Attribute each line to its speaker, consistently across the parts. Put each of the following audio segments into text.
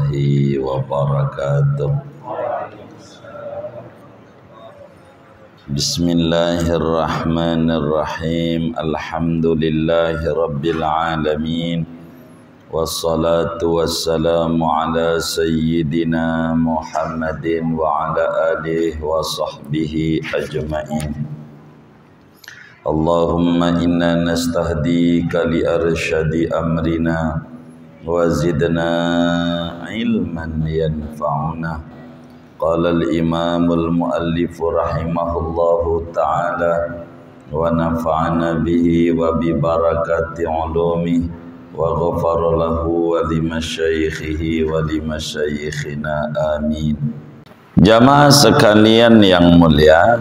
Speaker 1: warahmatullahi wabarakatuh. Bismillahirrahmanirrahim. Alhamdulillahi rabbil alamin. Wassalatu wassalamu ala sayyidina Muhammadin wa ala alihi wa sahbihi ajma'in. Allahumma inna nastahdika li arsyadi amrina wa zidna ilman yanfa'una. Qala al-imamul muallif rahimahullahu ta'ala wa nafa'ana bihi wa bi barakati ulumi wa ghafara lahu wa li masyaikhihi wa li masyaikhina amin. Jamaah sekalian yang mulia,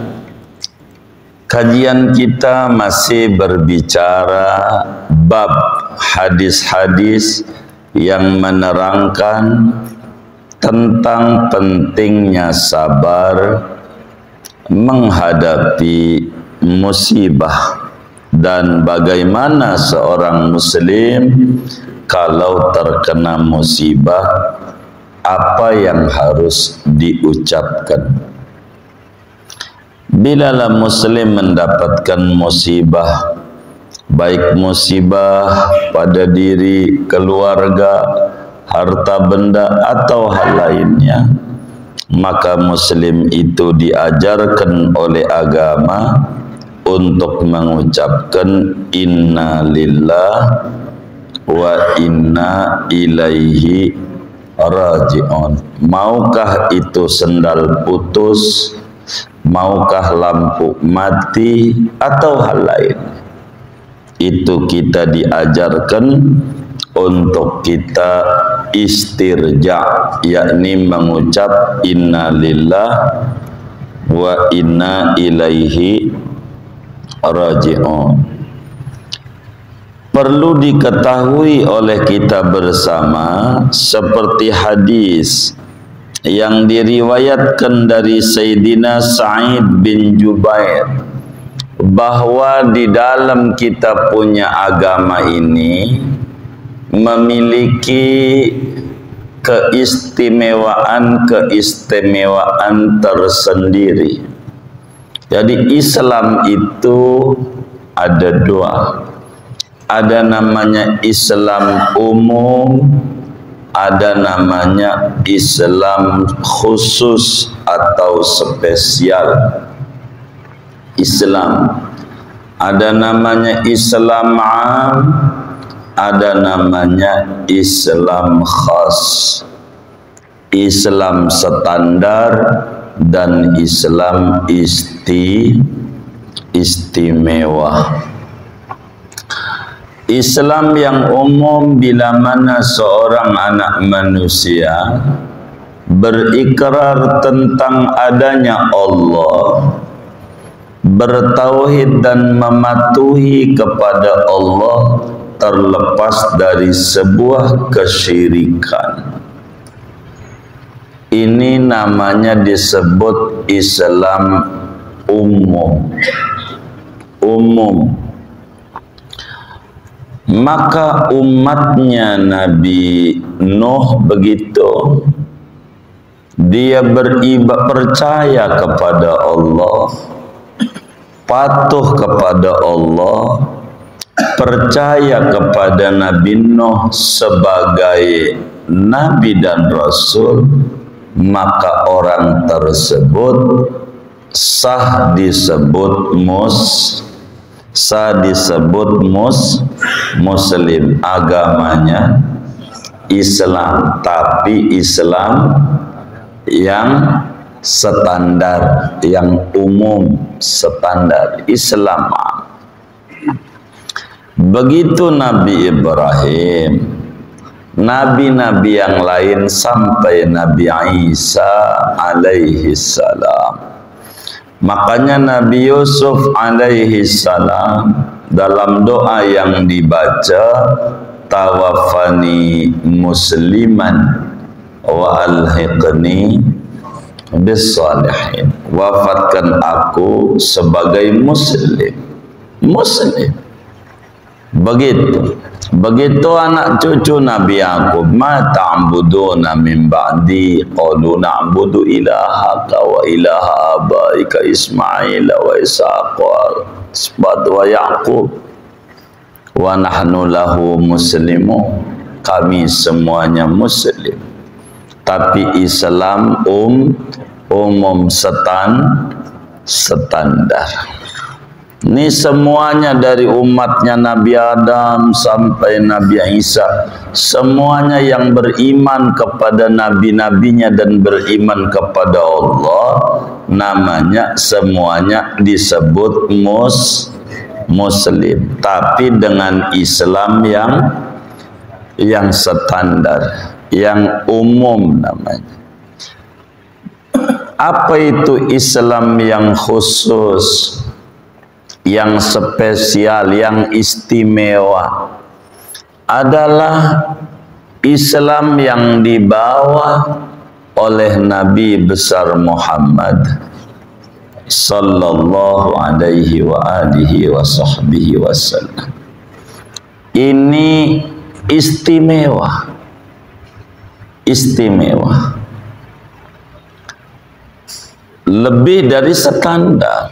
Speaker 1: kajian kita masih berbicara bab hadis-hadis yang menerangkan tentang pentingnya sabar menghadapi musibah dan bagaimana seorang muslim kalau terkena musibah apa yang harus diucapkan. Bilalah muslim mendapatkan musibah, baik musibah pada diri, keluarga, harta benda atau hal lainnya, maka muslim itu diajarkan oleh agama untuk mengucapkan inna lillah wa inna ilaihi raji'un. Maukah itu sendal putus, maukah lampu mati atau hal lain, itu kita diajarkan untuk kita istirja, yakni mengucap inna lillah wa inna ilaihi raji'un. Perlu diketahui oleh kita bersama seperti hadis yang diriwayatkan dari Sayyidina Sa'id bin Jubair, bahwa di dalam kita punya agama ini memiliki keistimewaan tersendiri. Jadi Islam itu ada dua, ada namanya Islam umum, ada namanya Islam khusus atau spesial. Islam ada namanya Islam am, ada namanya Islam khas, Islam standar dan Islam istimewa. Islam yang umum bila mana seorang anak manusia berikrar tentang adanya Allah, bertauhid dan mematuhi kepada Allah terlepas dari sebuah kesyirikan. Ini namanya disebut Islam umum. Maka umatnya Nabi Nuh begitu, dia percaya kepada Allah, patuh kepada Allah, percaya kepada Nabi Nuh sebagai Nabi dan Rasul, maka orang tersebut sah disebut muslim, agamanya Islam, tapi Islam yang standar, yang umum, standar Islam. Begitu Nabi Ibrahim, nabi-nabi yang lain sampai Nabi Isa alaihi salam. Makanya Nabi Yusuf alaihi salam dalam doa yang dibaca, tawafani musliman wa alhiqni bisalihin, wafatkan aku sebagai muslim. Begitu anak cucu Nabi Yaqub, ma ta'buduna min ba'di qalu na'budu ilahaka wa ilaha abaika Ismail wa Ishaq wa Yaqub wa nahnu lahu muslimun. Kami semuanya muslim, tapi Islam umum standar. Ini semuanya dari umatnya Nabi Adam sampai Nabi Isa, semuanya yang beriman kepada nabi-nabinya dan beriman kepada Allah, namanya semuanya disebut muslim, tapi dengan Islam yang standar, yang umum namanya. Apa itu Islam yang khusus, yang spesial, yang istimewa? Adalah Islam yang dibawa oleh Nabi besar Muhammad sallallahu alaihi wa alihi wa sahbihi wasallam. Ini istimewa, lebih dari standar.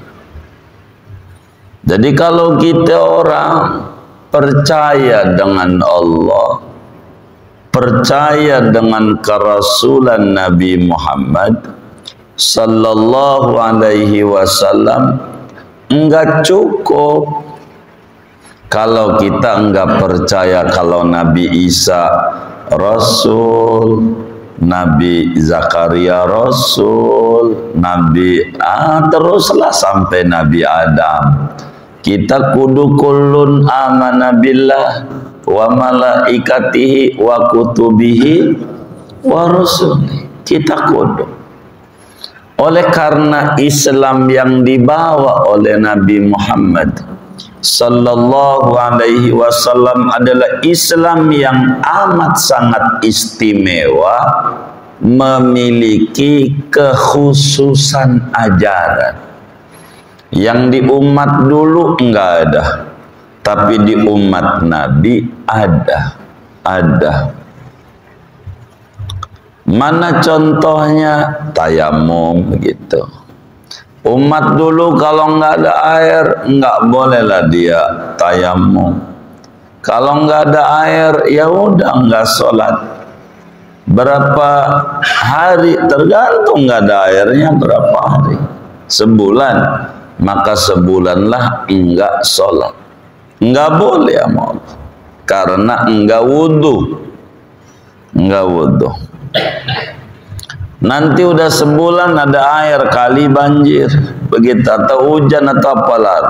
Speaker 1: Jadi kalau kita orang percaya dengan Allah, percaya dengan kerasulan Nabi Muhammad sallallahu alaihi wasallam, enggak cukup kalau kita enggak percaya kalau Nabi Isa Rasul, Nabi Zakaria Rasul, teruslah sampai Nabi Adam. Kita kudu kullun amana billah wa malaikatihi wa kutubihi wa rusuli. Kita kudu. Oleh karena Islam yang dibawa oleh Nabi Muhammad sallallahu alaihi wasallam adalah Islam yang amat sangat istimewa, memiliki kekhususan ajaran yang di umat dulu enggak ada, tapi di umat Nabi ada. Mana contohnya? Tayamum begitu. Umat dulu kalau enggak ada air, enggak bolehlah dia tayamum. Kalau enggak ada air, ya udah enggak sholat. Berapa hari? Tergantung, enggak ada airnya berapa hari. Sebulan, maka sebulanlah enggak sholat. Enggak boleh sama Allah, karena enggak wudhu. Nanti udah sebulan ada air, kali banjir begitu, atau hujan atau apalah,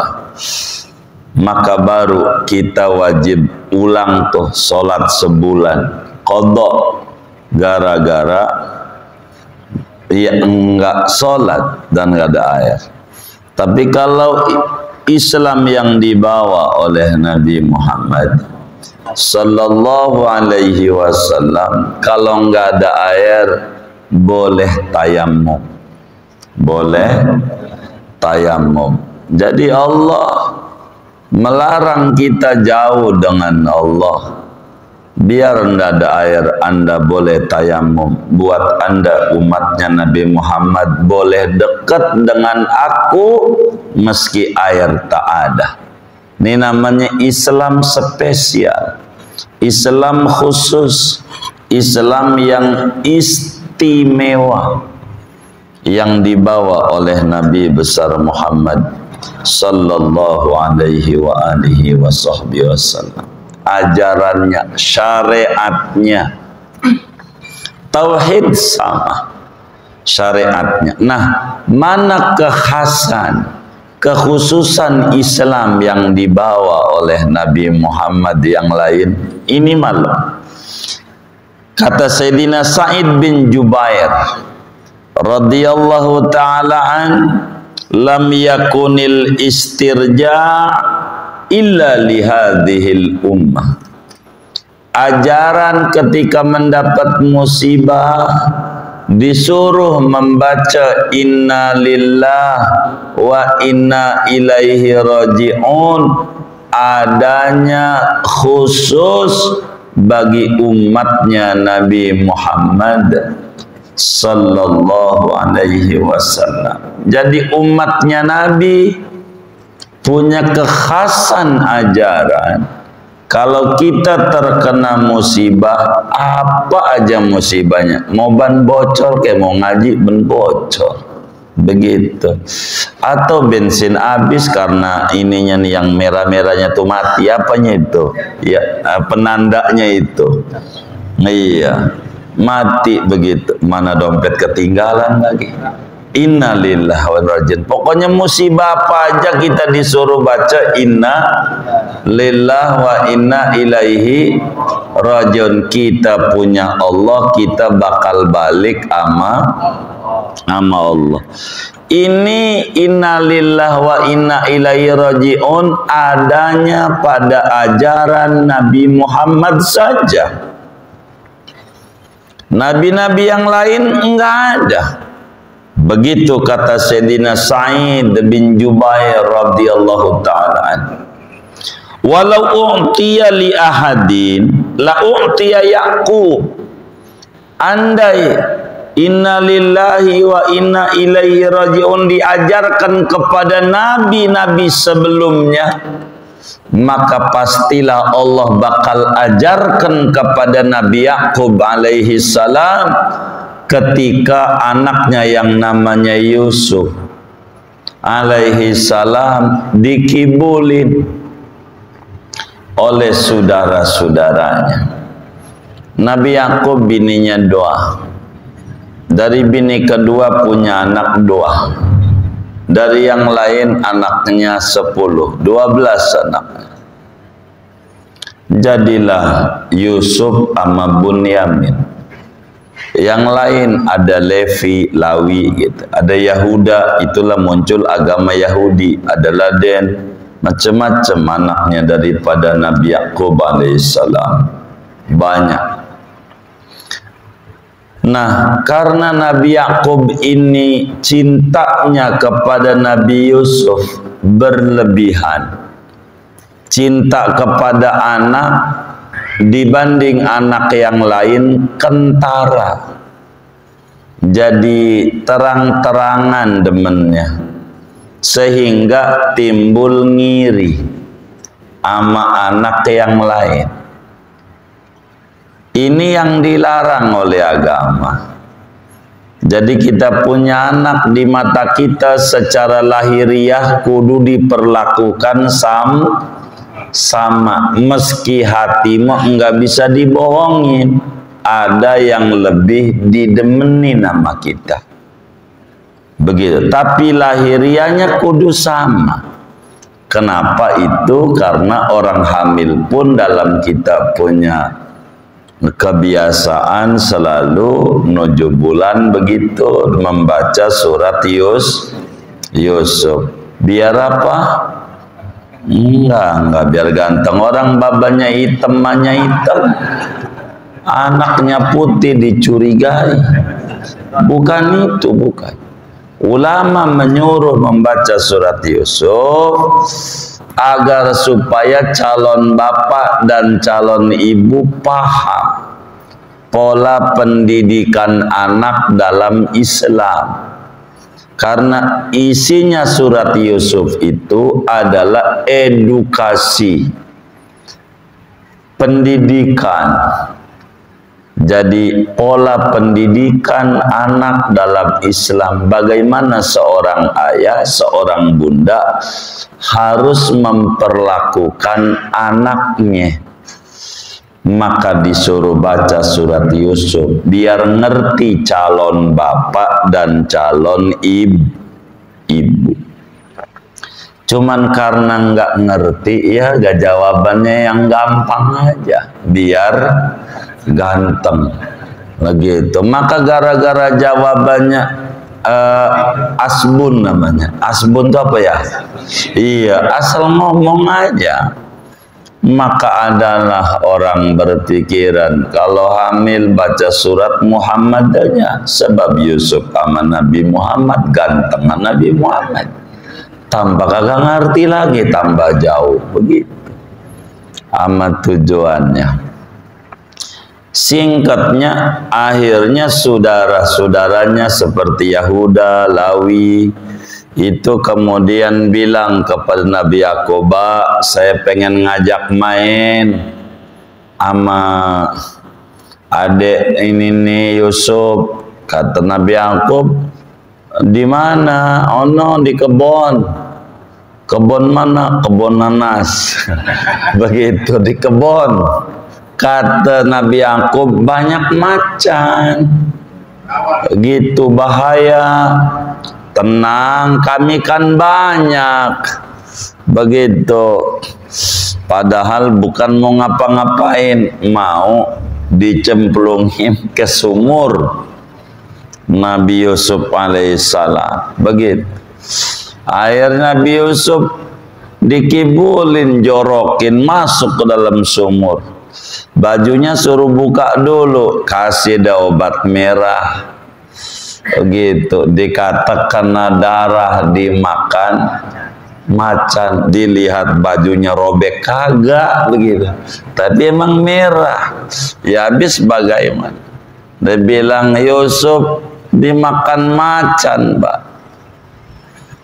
Speaker 1: maka baru kita wajib ulang tuh sholat sebulan qadha, gara-gara ya enggak sholat dan enggak ada air. Tapi kalau Islam yang dibawa oleh Nabi Muhammad sallallahu alaihi wasallam, kalau enggak ada air boleh tayamum. Jadi Allah melarang kita jauh dengan Allah. Biar enggak ada air, Anda boleh tayamum. Buat Anda umatnya Nabi Muhammad boleh dekat dengan aku meski air tak ada. Ini namanya Islam spesial, Islam khusus, Islam yang istimewa, yang dibawa oleh Nabi besar Muhammad sallallahu alaihi wa alihi wa sahbihi wasallam. Ajarannya, syariatnya, tauhid sama syariatnya. Nah, mana kekhususan Islam yang dibawa oleh Nabi Muhammad yang lain? Ini malu. Kata Sayyidina Sa'id bin Jubair radhiyallahu ta'ala an, lam yakunil istirja' illa lihadhil ummah. Ajaran ketika mendapat musibah disuruh membaca inna lillah wa inna ilaihi raji'un, adanya khusus bagi umatnya Nabi Muhammad sallallahu alaihi wasallam. Jadi umatnya Nabi punya kekhasan ajaran. Kalau kita terkena musibah, apa aja musibahnya, mau ban bocor kayak mau ngaji ban bocor, begitu. Atau bensin habis karena ininya nih yang merah-merahnya tuh mati, apanya itu? Ya, penandanya itu. Iya, mati begitu. Mana dompet ketinggalan lagi. Innalillahi wa inna ilaihi. Pokoknya musibah apa aja kita disuruh baca inna lillahi wa inna ilaihi rajiun. Kita punya Allah, kita bakal balik sama Allah. Ini inna lillahi wa inna ilaihi rajiun adanya pada ajaran Nabi Muhammad saja. Nabi-nabi yang lain enggak ada. Begitu kata Sayyidina Sa'id bin Jubair radhiyallahu ta'ala anhu. Walau u'tiya li ahadin la u'tiya Ya'qub. Andai inna lillahi wa inna ilaihi raji'un diajarkan kepada nabi-nabi sebelumnya, maka pastilah Allah bakal ajarkan kepada Nabi Ya'qub alaihi salam ketika anaknya yang namanya Yusuf alaihi salam dikibulin oleh saudara-saudaranya. Nabi Ya'qub bininya doa. Dari bini kedua punya anak doa. Dari yang lain anaknya 10, 12 anaknya. Jadilah Yusuf sama Bunyamin. Yang lain ada Levi, Lawi gitu. Ada Yahuda, itulah muncul agama Yahudi. Ada Laden, macam-macam anaknya daripada Nabi Ya'qub alaihissalam. Banyak. Nah, karena Nabi Ya'qub ini cintanya kepada Nabi Yusuf berlebihan. Cinta kepada anak dibanding anak yang lain kentara. Jadi terang-terangan demennya, sehingga timbul ngiri sama anak yang lain. Ini yang dilarang oleh agama. Jadi kita punya anak, di mata kita secara lahiriah kudu diperlakukan sama, meski hatimu enggak bisa dibohongin. Ada yang lebih didemeni nama kita, begitu. Tapi lahirianya kudu sama. Kenapa itu? Karena orang hamil pun dalam kita punya kebiasaan selalu menuju bulan begitu membaca surat Yusuf. Biar apa? Enggak biar ganteng. Orang babanya hitam, emaknya hitam, anaknya putih dicurigai. Bukan itu, bukan. Ulama menyuruh membaca surat Yusuf agar supaya calon bapak dan calon ibu paham pola pendidikan anak dalam Islam. Karena isinya surat Yusuf itu adalah edukasi, pendidikan. Jadi pola pendidikan anak dalam Islam, bagaimana seorang ayah, seorang bunda harus memperlakukan anaknya. Maka disuruh baca surat Yusuf biar ngerti calon bapak dan calon ibu. Cuman karena nggak ngerti, ya gak jawabannya yang gampang aja biar ganteng begitu. Maka gara-gara jawabannya asbun namanya. Asbun itu apa ya? Iya, asal ngomong aja. Maka adalah orang berpikiran kalau hamil baca surat Muhammad aja, sebab Yusuf sama Nabi Muhammad, ganteng Nabi Muhammad. Tambah kagak ngerti lagi, tambah jauh begitu. amat tujuannya. Singkatnya, akhirnya saudara-saudaranya seperti Yahuda, Lawi itu kemudian bilang kepada Nabi Yakub, saya pengen ngajak main sama adik ini nih Yusuf. Kata Nabi Yakub, di mana? Oh no, di kebun. Kebun mana? Kebun nanas. Begitu, di kebun. Kata Nabi Yakub, banyak macan. Begitu, bahaya. Tenang, kami kan banyak. Begitu. Padahal bukan mau ngapa-ngapain, mau dicemplungin ke sumur Nabi Yusuf alaihissalam. Begitu. Akhirnya Nabi Yusuf dikibulin, jorokin, masuk ke dalam sumur. Bajunya suruh buka dulu, kasih dah obat merah. Begitu, dikatakan darah dimakan macan, dilihat bajunya robek, kagak begitu. Tapi emang merah. Ya habis bagaimana? Dia bilang, Yusuf dimakan macan, Pak.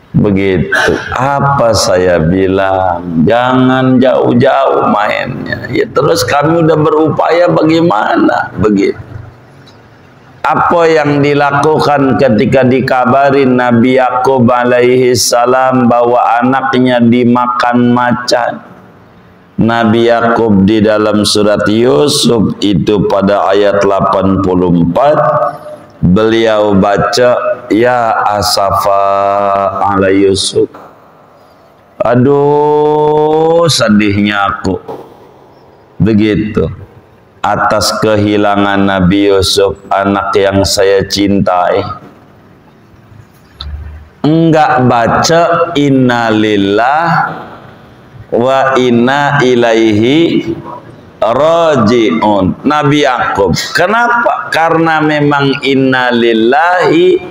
Speaker 1: Begitu. Apa saya bilang? Jangan jauh-jauh mainnya. Ya terus kami udah berupaya bagaimana? Begitu. Apa yang dilakukan ketika dikabarin Nabi Yakub alaihi salam bahwa anaknya dimakan macan? Nabi Yakub di dalam surat Yusuf itu pada ayat 84 beliau baca, ya asafa ala Yusuf. Aduh, sedihnya aku. Begitu. Atas kehilangan Nabi Yusuf, anak yang saya cintai. Enggak baca innalillah wa inna ilaihi raji'un. Nabi Yakub. Kenapa? Karena memang inna lillahi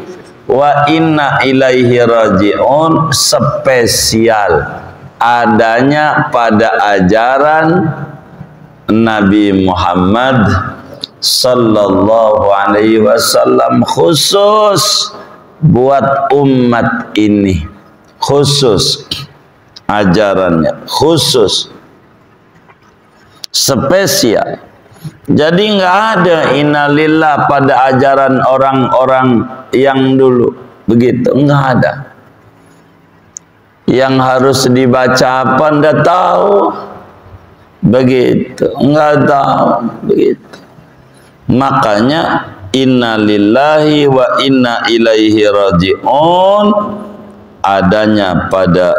Speaker 1: wa inna ilaihi raji'un spesial adanya pada ajaran Nabi Muhammad sallallahu alaihi wasallam, khusus buat umat ini, khusus ajarannya, khusus spesial. Jadi nggak ada innalillah pada ajaran orang-orang yang dulu, begitu, nggak ada. Yang harus dibaca apa nggak tahu, begitu, nggak tahu, begitu. Makanya innalillahi wa inna ilaihi raji'un adanya pada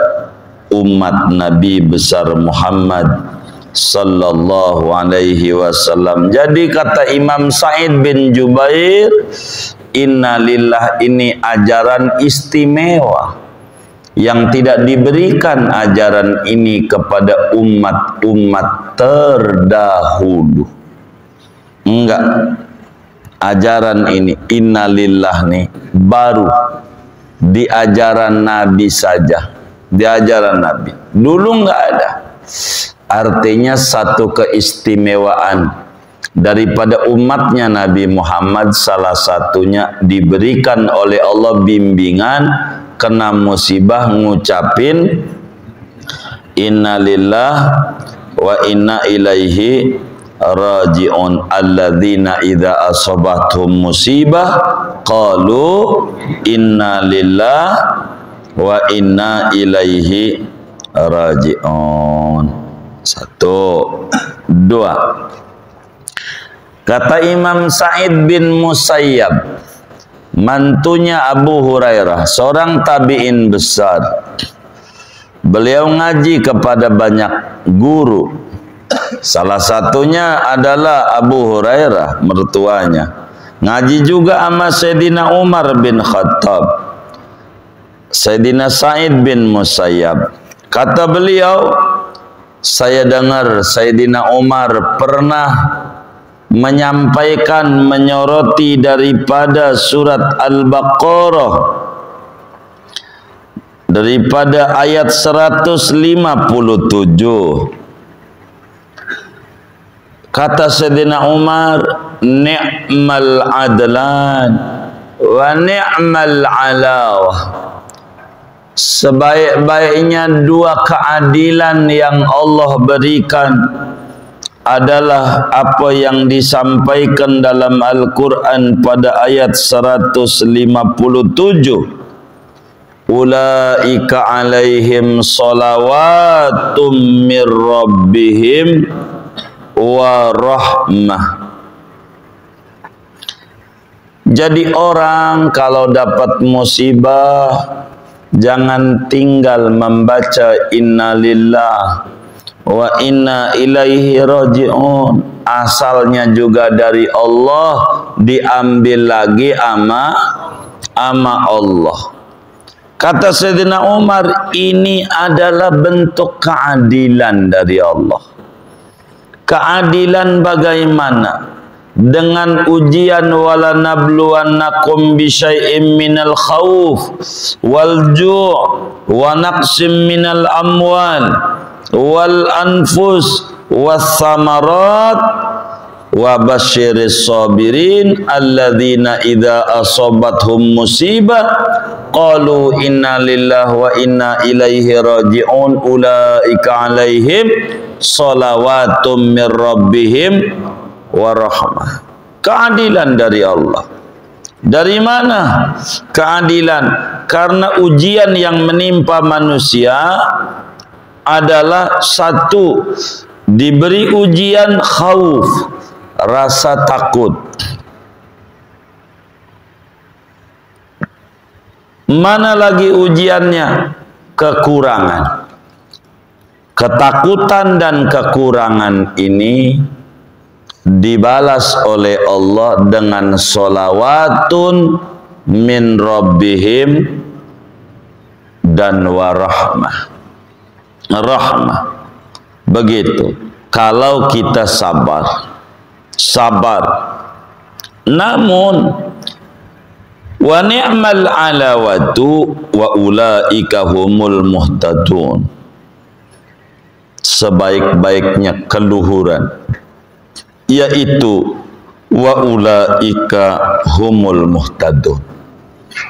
Speaker 1: umat Nabi besar Muhammad sallallahu alaihi wasallam. Jadi kata Imam Sa'id bin Jubair, innalillah ini ajaran istimewa yang tidak diberikan ajaran ini kepada umat-umat terdahulu. Enggak. Ajaran ini innalillah nih baru di ajaran Nabi saja. Di ajaran Nabi. Dulu enggak ada. Artinya satu keistimewaan daripada umatnya Nabi Muhammad, salah satunya diberikan oleh Allah bimbingan kena musibah ngucapin innalillah wa inna ilaihi raji'un alladzina idza asabathum musibah qalu innalillah wa inna ilaihi raji'un. Satu, dua. Kata Imam Sa'id bin Musayyab, mantunya Abu Hurairah, seorang tabi'in besar. Beliau ngaji kepada banyak guru. Salah satunya adalah Abu Hurairah, mertuanya. Ngaji juga sama Sayyidina Umar bin Khattab, Sayyidina Sa'id bin Musayyab. Kata beliau, saya dengar Sayyidina Umar pernah menyampaikan, menyoroti daripada surat Al-Baqarah, daripada ayat 157. Kata Sayyidina Umar, ni'mal adlan wa ni'mal alawah. Sebaik-baiknya dua keadilan yang Allah berikan adalah apa yang disampaikan dalam Al-Quran pada ayat 157. Ulaika alaihim salawatum mir rabbihim wa rahmah. Jadi orang kalau dapat musibah jangan tinggal membaca innalillah wa inna ilaihi raji'un. Asalnya juga dari Allah, diambil lagi ama Allah. Kata Sayyidina Umar, ini adalah bentuk keadilan dari Allah. Keadilan bagaimana? Dengan ujian wala nabluwannakum bisyai'im minal khawf wal ju' wa naqsim minal amwal wal anfus was samarat wa basyiris sabirin alladzina idza asabathum musibah qalu inna lillahi wa inna ilaihi raji'un ulaika alaihim salawatum mir rabbihim wa rahmah. Keadilan dari Allah. Dari mana keadilan? Karena ujian yang menimpa manusia adalah satu, diberi ujian khauf, rasa takut. Mana lagi ujiannya? Kekurangan. Ketakutan dan kekurangan ini dibalas oleh Allah dengan sholawatun min rabbihim dan warahmah. Rahmah. Begitu. Kalau kita sabar. Namun wa ni'mal alawatu wa ulaika humul muhtadun. Sebaik-baiknya keluhuran, yaitu wa ulaika humul muhtadun.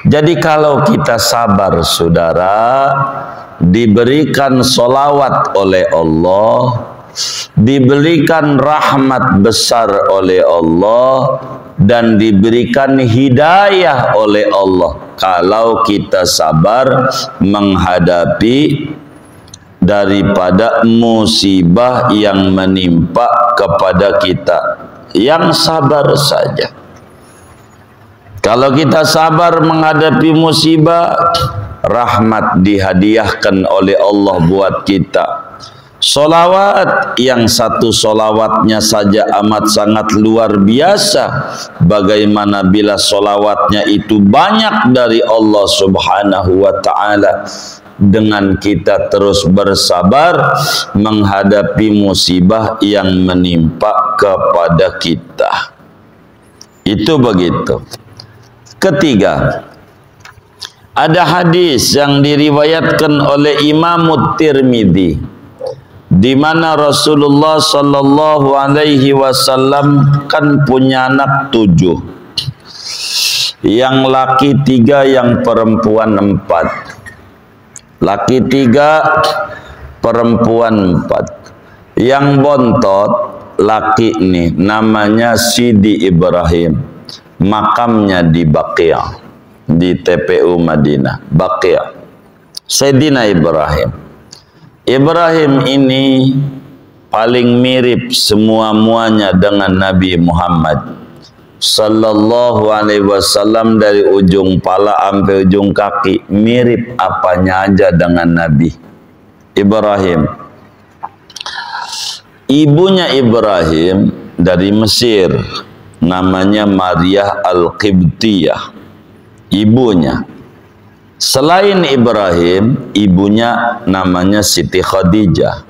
Speaker 1: Jadi kalau kita sabar saudara, diberikan solawat oleh Allah, diberikan rahmat besar oleh Allah, dan diberikan hidayah oleh Allah kalau kita sabar menghadapi daripada musibah yang menimpa kepada kita. Yang sabar saja. Kalau kita sabar menghadapi musibah, rahmat dihadiahkan oleh Allah buat kita. Solawat yang satu solawatnya saja amat sangat luar biasa. Bagaimana bila solawatnya itu banyak dari Allah subhanahu wa ta'ala. Dengan kita terus bersabar menghadapi musibah yang menimpa kepada kita. Itu begitu. Ketiga, ada hadis yang diriwayatkan oleh Imam Tirmidzi, di mana Rasulullah sallallahu alaihi wasallam kan punya anak 7, yang laki 3, yang perempuan 4. Laki 3, perempuan 4. Yang bontot laki ini namanya Sidi Ibrahim. Makamnya di Baqiyah, di TPU Madinah. Baqiyah. Sayyidina Ibrahim. Ibrahim ini paling mirip semua-muanya dengan Nabi Muhammad sallallahu alaihi wasallam, dari ujung pala sampai ujung kaki, mirip apanya aja dengan Nabi Ibrahim. Ibunya Ibrahim dari Mesir, namanya Maryah Al-Qibtiyah. Ibunya. Selain Ibrahim, ibunya namanya Siti Khadijah.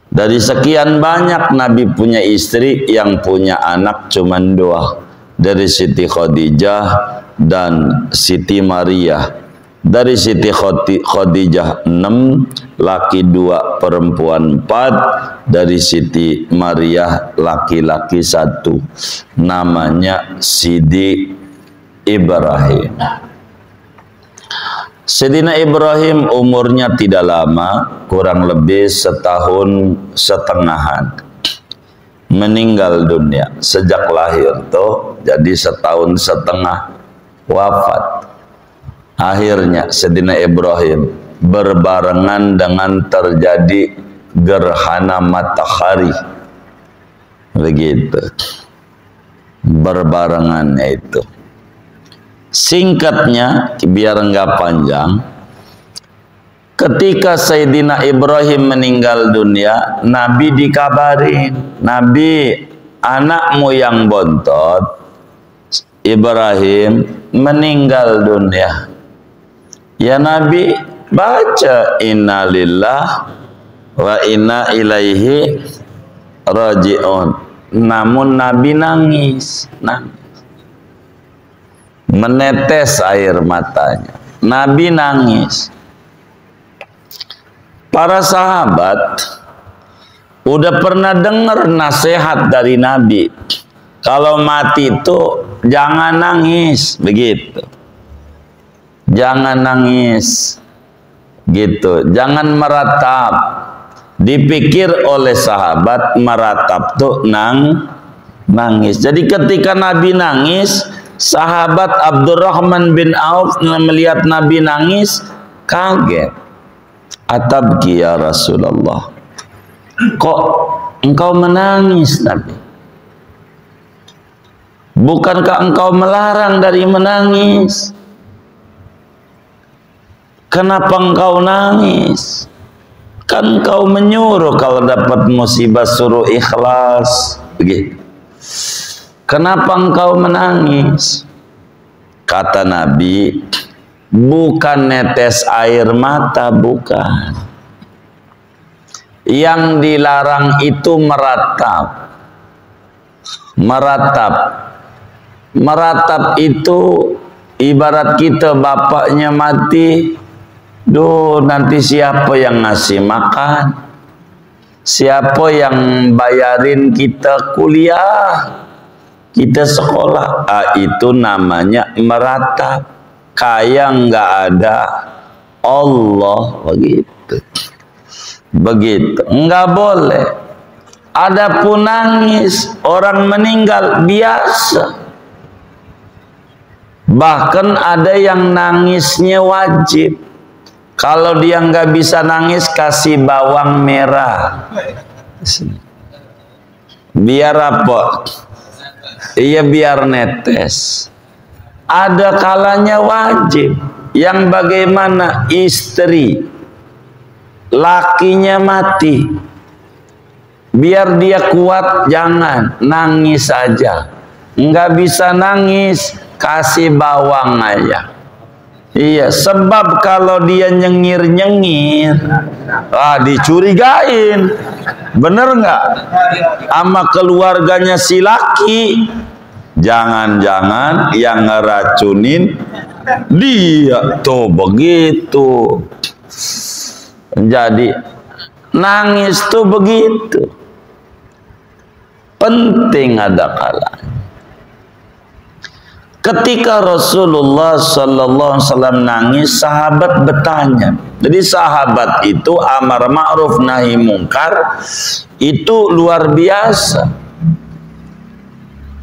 Speaker 1: Dari sekian banyak Nabi punya istri, yang punya anak cuma 2. Dari Siti Khadijah dan Siti Maryah. Dari Siti Khadijah 6, laki 2, perempuan 4. dari Siti Maryah laki-laki satu, namanya Sidi Ibrahim. Sayyidina Ibrahim umurnya tidak lama, kurang lebih setahun setengahan, meninggal dunia. Sejak lahir tuh jadi setahun setengah wafat. Akhirnya Sayyidina Ibrahim berbarengan dengan terjadi gerhana matahari, begitu berbarengannya itu. Singkatnya, biar enggak panjang, ketika Sayyidina Ibrahim meninggal dunia, Nabi dikabarin, Nabi, anakmu yang bontot Ibrahim meninggal dunia. Ya Nabi, baca inna lillah wa inna ilaihi raji'un. Namun Nabi nangis, menetes air matanya. Nabi nangis. Para sahabat udah pernah dengar nasihat dari Nabi, kalau mati itu jangan nangis, begitu. Jangan nangis, gitu. Jangan meratap. Dipikir oleh sahabat meratap tuh nangis. Jadi ketika Nabi nangis, sahabat Abdurrahman bin Auf melihat Nabi nangis, kaget. Atabki ya Rasulullah, kok engkau menangis Nabi? Bukankah engkau melarang dari menangis? Kenapa engkau nangis? Kan engkau menyuruh kalau dapat musibah suruh ikhlas, begitu. Kenapa engkau menangis? Kata Nabi, bukan netes air mata, bukan. Yang dilarang itu meratap. Meratap itu ibarat kita bapaknya mati, duh nanti siapa yang ngasih makan? Siapa yang bayarin kita kuliah? Kita sekolah, itu namanya meratap. Kayak nggak ada Allah, begitu, nggak boleh. Adapun nangis orang meninggal biasa. Bahkan ada yang nangisnya wajib. Kalau dia nggak bisa nangis, kasih bawang merah. Biar apa? Iya, biar netes. Ada kalanya wajib. Yang bagaimana istri lakinya mati, biar dia kuat, jangan nangis aja. Nggak bisa nangis, kasih bawang aja. Iya, sebab kalau dia nyengir-nyengir, dicurigain. Bener nggak? Sama keluarganya si laki. Jangan-jangan yang ngeracunin dia tuh, begitu. Jadi nangis tuh begitu. Penting ada kalanya. Ketika Rasulullah sallallahu alaihi wasallam nangis, sahabat bertanya. Jadi sahabat itu amar ma'ruf nahi mungkar itu luar biasa.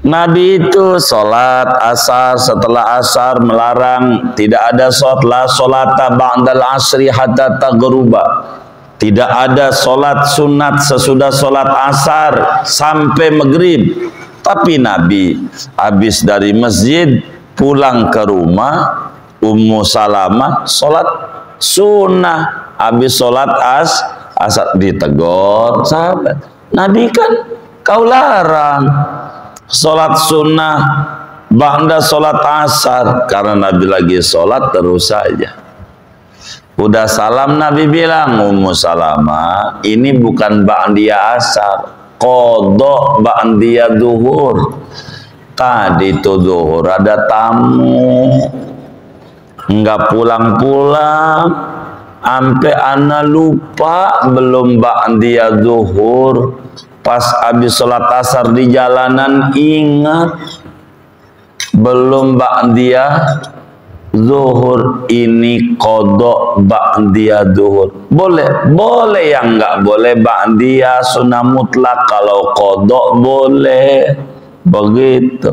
Speaker 1: Nabi itu sholat asar, setelah asar melarang, tidak ada sholata ba'dal asri hatta taghruba. Tidak ada sholat sunat sesudah sholat asar sampai maghrib. Tapi Nabi habis dari masjid pulang ke rumah, Ummu Salamah sholat sunnah. Habis sholat asar ditegur sahabat, Nabi kan kau larang sholat sunnah ba'da sholat asar. Karena Nabi lagi sholat terus saja. Udah salam Nabi bilang, Ummu Salamah, ini bukan ba'diyah asar, qadha ba'diyah duhur. Tadi itu duhur ada tamu, enggak pulang-pulang, ampe ana lupa belum ba'diyah zuhur. Pas habis sholat asar di jalanan ingat belum ba'diyah zuhur, ini kodok ba'diyah zuhur. Boleh yang nggak boleh ba'diyah sunnah mutlak, kalau kodok boleh. Begitu.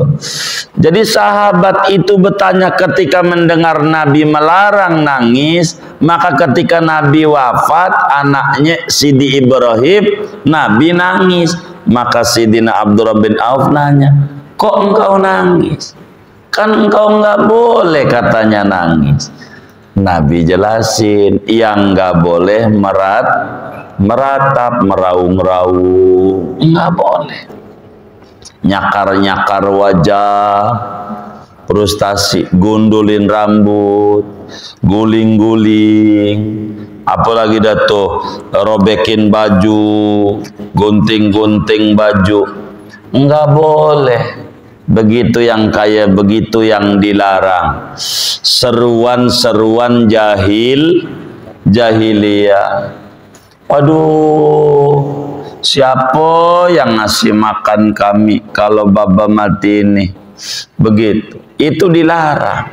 Speaker 1: Jadi sahabat itu bertanya ketika mendengar Nabi melarang nangis, maka ketika Nabi wafat anaknya Sidi Ibrahim, Nabi nangis. Maka Sidina Abdurrahman bin Auf nanya, kok engkau nangis? Kan engkau nggak boleh katanya nangis. Nabi jelasin, yang nggak boleh meratap, meraung-raung, nggak boleh. Nyakar-nyakar wajah, frustasi, gundulin rambut, guling-guling, apalagi dah tuh robekin baju, gunting-gunting baju, enggak boleh. Begitu yang kayak begitu yang dilarang. Seruan-seruan jahiliyah. Waduh, siapa yang ngasih makan kami kalau baba mati ini? Begitu. Itu dilarang.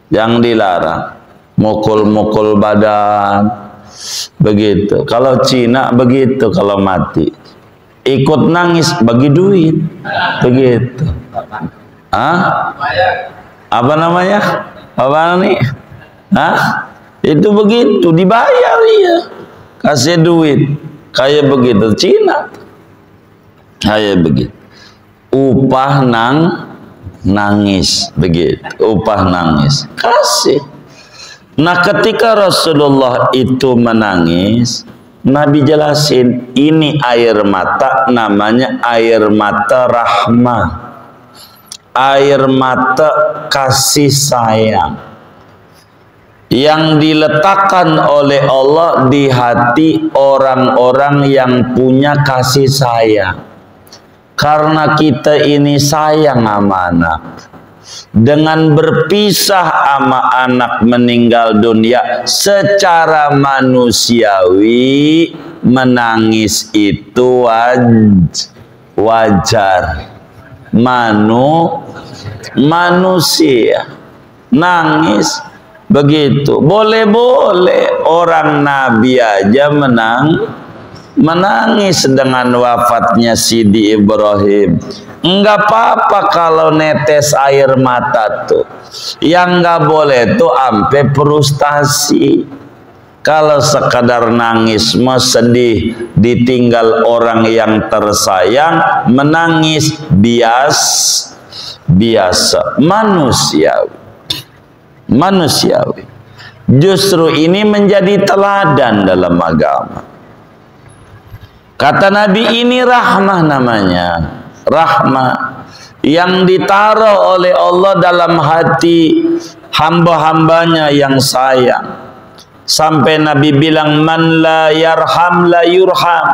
Speaker 1: Yang dilarang. Mukul-mukul badan. Begitu. Kalau Cina begitu kalau mati. Ikut nangis bagi duit. Begitu. Hah? Apa namanya? Apa nih? Hah? Itu begitu. Dibayar ya. Kasih duit. Kayak begitu Cina, kayak begitu. Upah nangis, begitu. Upah nangis, kasih. Nah, ketika Rasulullah itu menangis, Nabi jelasin, ini air mata, namanya air mata rahmah, air mata kasih sayang, yang diletakkan oleh Allah di hati orang-orang yang punya kasih sayang. Karena kita ini sayang sama anak. Dengan berpisah sama anak meninggal dunia, secara manusiawi menangis itu wajar. Manusia nangis. Begitu, boleh-boleh orang Nabi aja menangis dengan wafatnya Sidi Ibrahim. Enggak apa-apa kalau netes air mata tuh. Yang enggak boleh tuh ampe frustasi. Kalau sekadar nangis mah sedih ditinggal orang yang tersayang, menangis biasa manusiawi. Justru ini menjadi teladan dalam agama. Kata Nabi, ini rahmah namanya. Rahmah yang ditaruh oleh Allah dalam hati hamba-hambanya yang sayang. Sampai Nabi bilang, man la yarham la yurham.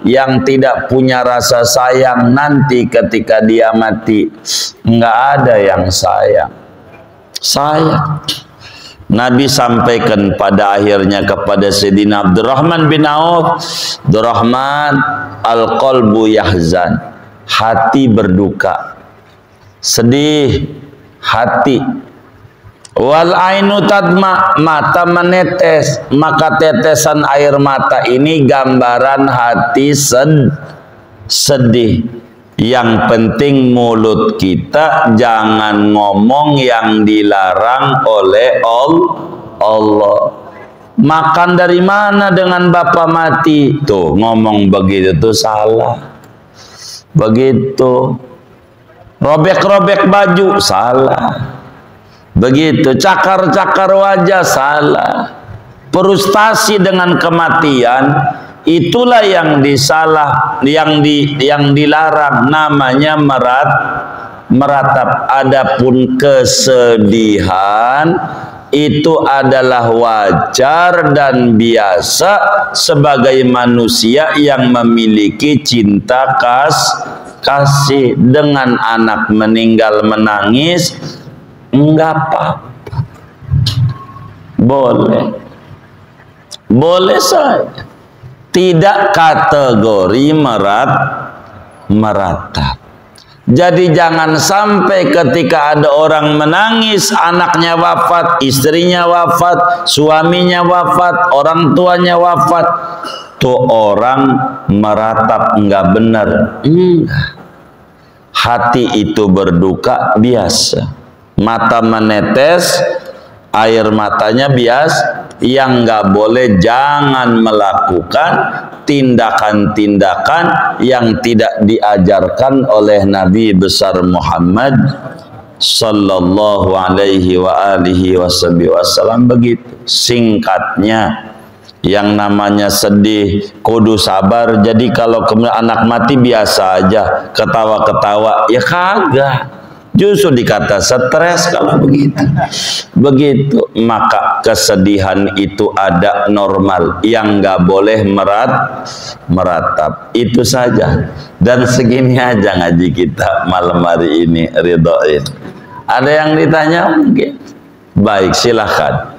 Speaker 1: Yang tidak punya rasa sayang nanti ketika dia mati, enggak ada yang sayang. Nabi sampaikan pada akhirnya kepada Sayyidina Abdurrahman bin Auf, Abdurrahman, al-qalbu yahzan, hati berduka, sedih hati, wal ainu tadma, mata menetes, maka tetesan air mata ini gambaran hati sedih. Yang penting mulut kita jangan ngomong yang dilarang oleh Allah. Makan dari mana dengan bapak mati? Tuh ngomong begitu tuh salah. Begitu. Robek-robek baju salah. Begitu. Cakar-cakar wajah salah. Frustasi dengan kematian, itulah yang dilarang, namanya meratap. Adapun kesedihan itu adalah wajar dan biasa sebagai manusia yang memiliki cinta kasih. Dengan anak meninggal menangis enggak apa-apa, boleh. boleh saja. Tidak kategori meratap. Jadi jangan sampai ketika ada orang menangis, anaknya wafat, istrinya wafat, suaminya wafat, orang tuanya wafat, tuh orang meratap, enggak benar. Hati itu berduka biasa, mata menetes, air matanya biasa. Yang enggak boleh, jangan melakukan tindakan-tindakan yang tidak diajarkan oleh Nabi besar Muhammad sallallahu alaihi wa alihi wasallam. Begitu singkatnya. Yang namanya sedih kudu sabar. Jadi kalau kemudian anak mati biasa aja, ketawa-ketawa, ya kagak. Justru dikata stres kalau begitu. Begitu, maka kesedihan itu ada normal, yang nggak boleh meratap. Itu saja. Dan segini aja ngaji kita malam hari ini, ridhoin. Ada yang ditanya mungkin? Baik, silahkan.